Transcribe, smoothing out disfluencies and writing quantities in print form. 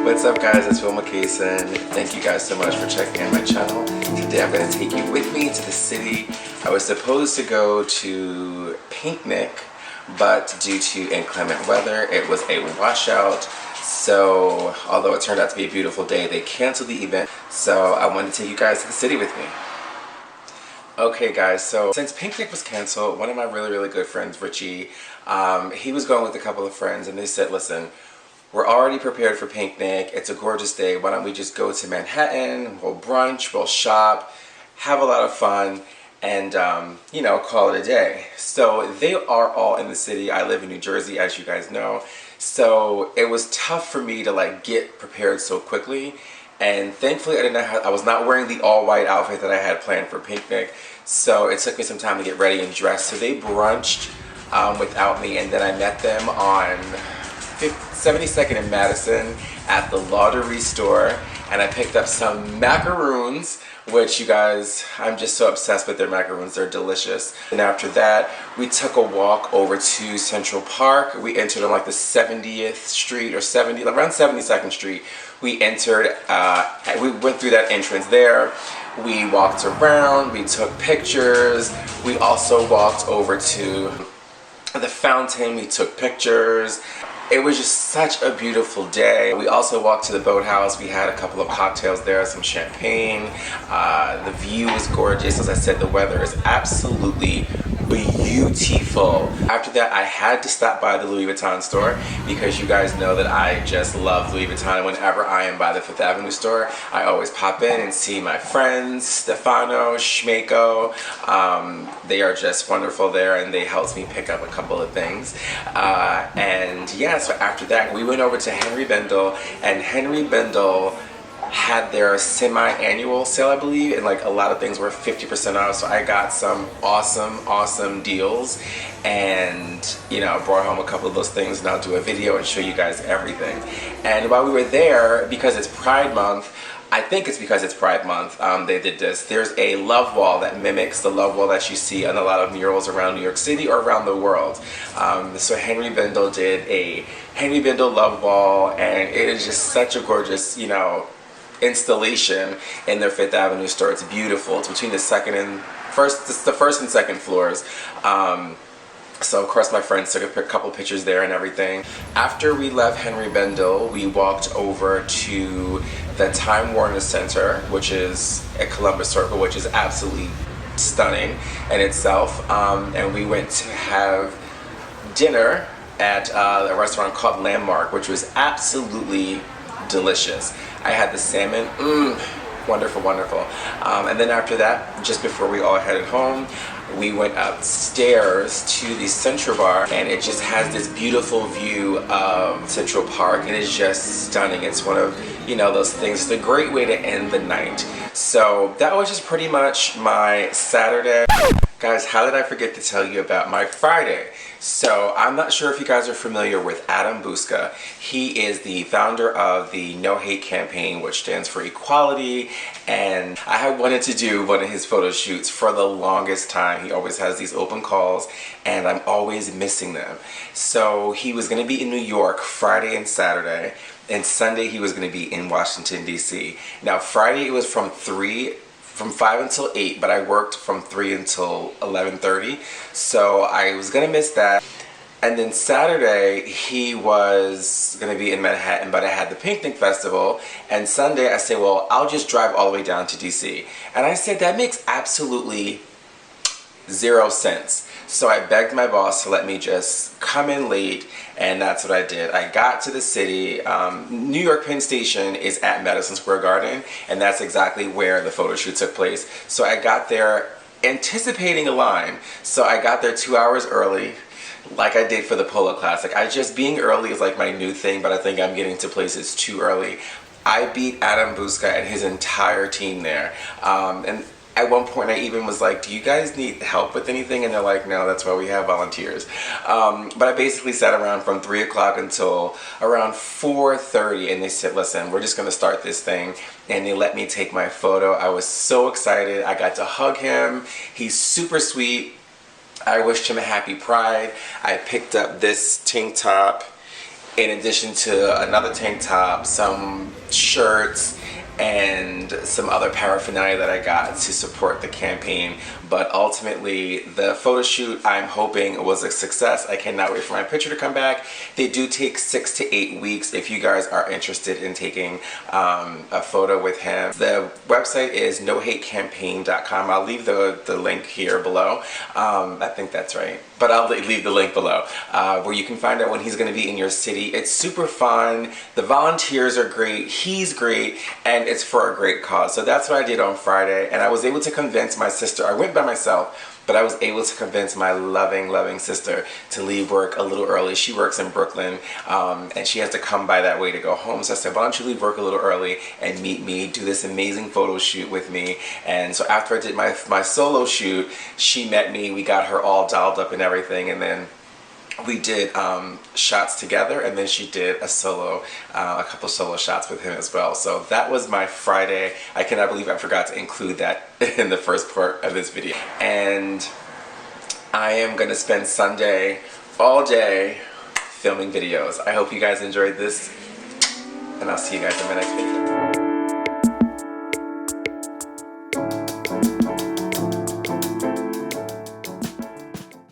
What's up guys, it's Wil Mikahson. Thank you guys so much for checking out my channel. Today I'm going to take you with me to the city. I was supposed to go to Pinknic, but due to inclement weather, it was a washout. So, although it turned out to be a beautiful day, they canceled the event. So I wanted to take you guys to the city with me. Okay guys, so since Pinknic was canceled, one of my really good friends, Richie, he was going with a couple of friends and they said, listen, we're already prepared for Pinknic, it's a gorgeous day, why don't we just go to Manhattan, we'll brunch, we'll shop, have a lot of fun, and you know, call it a day. So they are all in the city. I live in New Jersey, as you guys know, so it was tough for me to like get prepared so quickly. And thankfully I was not wearing the all-white outfit that I had planned for Pinknic, so it took me some time to get ready and dress. So they brunched without me, and then I met them on 72nd and Madison at the Lauderie store, and I picked up some macaroons, which you guys, I'm just so obsessed with their macaroons, they're delicious. And after that, we took a walk over to Central Park. We entered on like the 70th Street or around 72nd Street. We entered, we went through that entrance there. We walked around, we took pictures. We also walked over to the fountain, we took pictures. It was just such a beautiful day. We also walked to the boathouse. We had a couple of cocktails there, some champagne. The view was gorgeous. As I said, the weather is absolutely beautiful. After that, I had to stop by the Louis Vuitton store because you guys know that I just love Louis Vuitton. Whenever I am by the Fifth Avenue store, I always pop in and see my friends, Stefano, Schmako. They are just wonderful there, and they helped me pick up a couple of things. And yeah, so after that, we went over to Henri Bendel, and Henri Bendel had their semi-annual sale, I believe, and like a lot of things were 50% off, so I got some awesome deals, and you know, brought home a couple of those things, and I'll do a video and show you guys everything. And while we were there, because it's Pride Month, I think it's because it's Pride Month, they did this. There's a love wall that mimics the love wall that you see on a lot of murals around New York City or around the world. So Henri Bendel did a Henri Bendel love wall, and it is just such a gorgeous, you know, installation in their Fifth Avenue store. It's beautiful. It's between the first and second floors. So of course my friends took a couple pictures there and everything. After we left Henri Bendel, we walked over to the Time Warner Center, which is at Columbus Circle, which is absolutely stunning in itself. And we went to have dinner at a restaurant called Landmark, which was absolutely delicious. I had the salmon, wonderful. And then after that, just before we all headed home, we went upstairs to the Central Bar, and it just has this beautiful view of Central Park. It is just stunning. It's one of, you know, those things. It's a great way to end the night. So that was just pretty much my Saturday. Guys, how did I forget to tell you about my Friday? So I'm not sure if you guys are familiar with Adam Buska. He is the founder of the No Hate campaign, which stands for equality, and I have wanted to do one of his photo shoots for the longest time. He always has these open calls, and I'm always missing them. So he was going to be in New York Friday and Saturday, and Sunday he was going to be in Washington, D.C. Now Friday it was from 5 until 8, but I worked from 3 until 11:30, so I was gonna miss that. And then Saturday he was gonna be in Manhattan, but I had the Pinknic Festival, and Sunday I said, well, I'll just drive all the way down to DC. And I said, that makes absolutely 0 sense. So I begged my boss to let me just come in late, and that's what I did. I got to the city. New York Penn Station is at Madison Square Garden, and that's exactly where the photo shoot took place. So I got there anticipating a line. So I got there 2 hours early, like I did for the Polo Classic. Being early is like my new thing, but I think I'm getting to places too early. I beat Adam Buska and his entire team there. And at one point I even was like, do you guys need help with anything? And they're like, no, that's why we have volunteers. But I basically sat around from 3 o'clock until around 4:30, and they said, listen, we're just gonna start this thing. And they let me take my photo. I was so excited. I got to hug him. He's super sweet. I wished him a happy Pride. I picked up this tank top in addition to another tank top, some shirts, and some other paraphernalia that I got to support the campaign. But ultimately, the photo shoot, I'm hoping, was a success. I cannot wait for my picture to come back. They do take 6 to 8 weeks if you guys are interested in taking a photo with him. The website is NOH8campaign.com. I'll leave the link here below. I think that's right. But I'll leave the link below where you can find out when he's going to be in your city. It's super fun. The volunteers are great. He's great. And it's for a great cause. So that's what I did on Friday. And I was able to convince my sister. I went by myself, but I was able to convince my loving sister to leave work a little early. She works in Brooklyn, and she has to come by that way to go home. So I said, why don't you leave work a little early and meet me, do this amazing photo shoot with me. And so after I did my solo shoot, she met me. We got her all dolled up and everything, and then we did shots together, and then she did a couple solo shots with him as well. So that was my Friday. I cannot believe I forgot to include that in the first part of this video. And I am gonna spend Sunday all day filming videos. I hope you guys enjoyed this, and I'll see you guys in my next video.